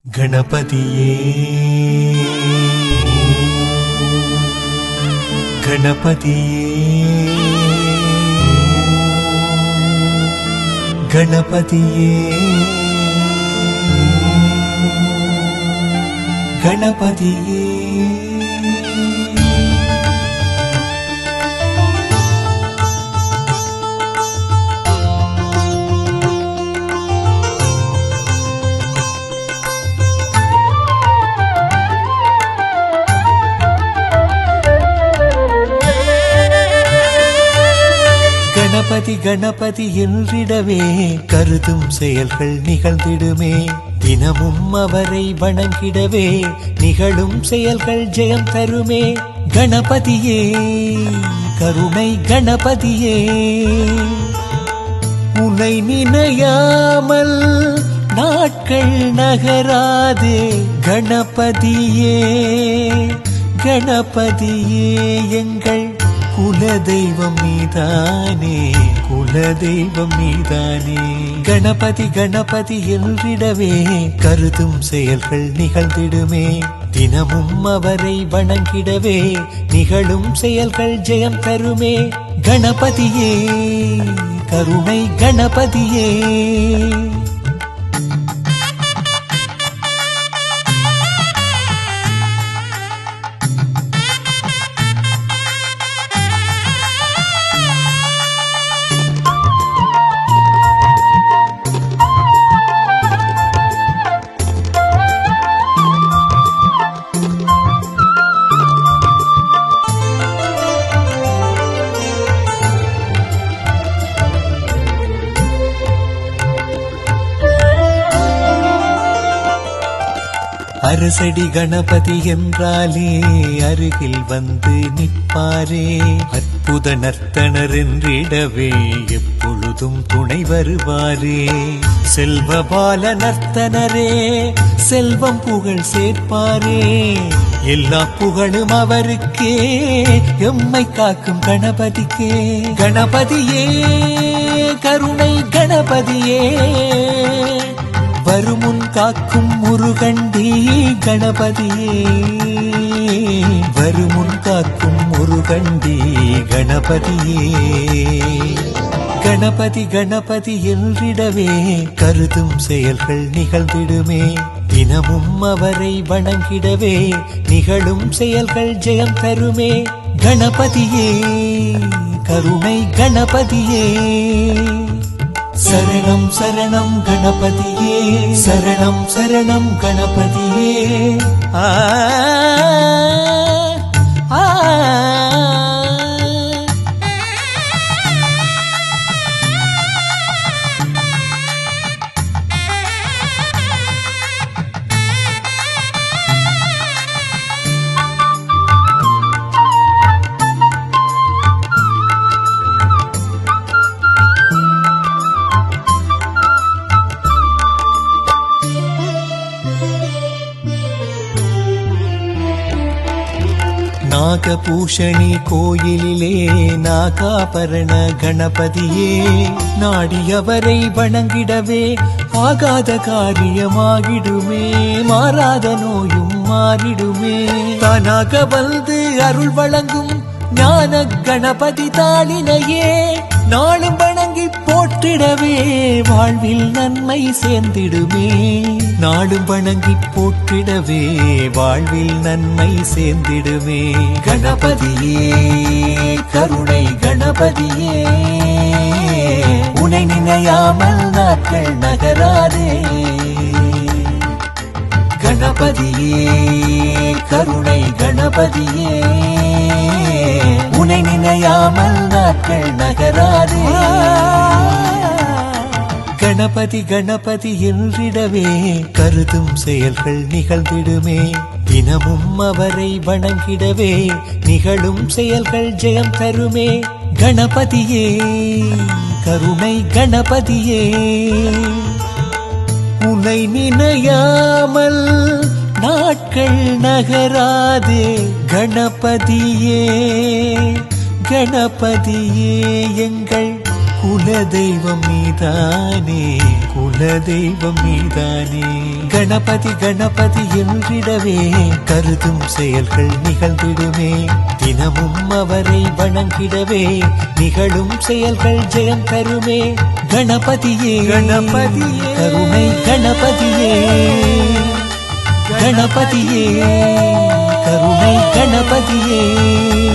गणपतिये गणपतिये गणपतिये गणपतिये गणपति गणपति என்றிடவே கருதும் செயல்கள் நிகழ்ந்திடுமே தினமும் அவரை வணங்கிடவே நிகழும் செயல்கள் ஜெயம் தருமே கணபதியே கருணை கணபதியே உன்னை நினையாமல் நாட்கள் நகராதே கணபதியே கணபதியே எங்கள் குலதெய்வம் நீதானே குலதெய்வம் நீதானே கணபதி கணபதி என்றிடவே கருதும் செயல்கள் நிகழ்ந்திடுமே தினமும் அவரை வணங்கிடவே நிகழும் செயல்கள் ஜெயம் தருமே கணபதியே கருணை கணபதியே அரசடி கணபதி என்றாலே அருகில் வந்து நிற்பாரே அற்புத நர்த்தனர் என்றிடவே எப்பொழுதும் துணை வருவாரே செல்வபால நர்த்தனரே செல்வம் புகழ் சேர்ப்பாரே எல்லா புகழும் அவருக்கே எம்மை காக்கும் கணபதிக்கே கணபதியே கருணை கணபதியே வருமுன் காக்கும் முருகண்டி கணபதியே வருமுன் காக்கும் முருகண்டி கணபதியே கணபதி கணபதி என்றிடவே கருதும் செயல்கள் நிகழ்ந்திடுமே தினமும் அவரை வணங்கிடவே நிகழும் செயல்கள் ஜெயம் தருமே கணபதியே கருணை கணபதியே சரணம் சரணம் கணபதியே சரணம் சரணம் கணபதியே ஆ ஆ நாகபூஷணி கோயிலிலே நாகாபரண கணபதியே நாடியவரை வணங்கிடவே ஆகாத காரியமாகிடுமே மாறாத நோயும் மாறிடுமே தானாக வந்து அருள் வழங்கும் ஞான கணபதி தாளினையே நாளும் வணங்கி போற்றிடவே வாழ்வில் நன்மை சேர்ந்திடுமே நாளும் வணங்கி போற்றிடவே வாழ்வில் நன்மை சேர்ந்திடுமே கணபதியே கருணை கணபதியே உன்னை நினையாமல் நாட்கள் நகராதே கணபதியே கருணை கணபதியே உன்னை நினையாமல் நாட்கள் நகராதே கணபதி கணபதி என்றிடவே கருதும் செயல்கள் நிகழ்ந்திடுமே தினமும் அவரை வணங்கிடவே நிகழும் செயல்கள் ஜெயம் தருமே கணபதியே கருணை கணபதியே உன்னை நினையாமல் நாட்கள் நகராதே கணபதியே கணபதியே எங்கள் குலதெய்வம் நீதானே, குலதெய்வம் நீதானே. கணபதி கணபதி என்றிடவே கருதும் செயல்கள் நிகழ்ந்திடுமே. தினமும் அவரை வணங்கிடவே நிகழும் செயல்கள் ஜெயம் தருமே. கணபதியே கணபதியே கருணை கணபதியே, கணபதியே கருணை கணபதியே.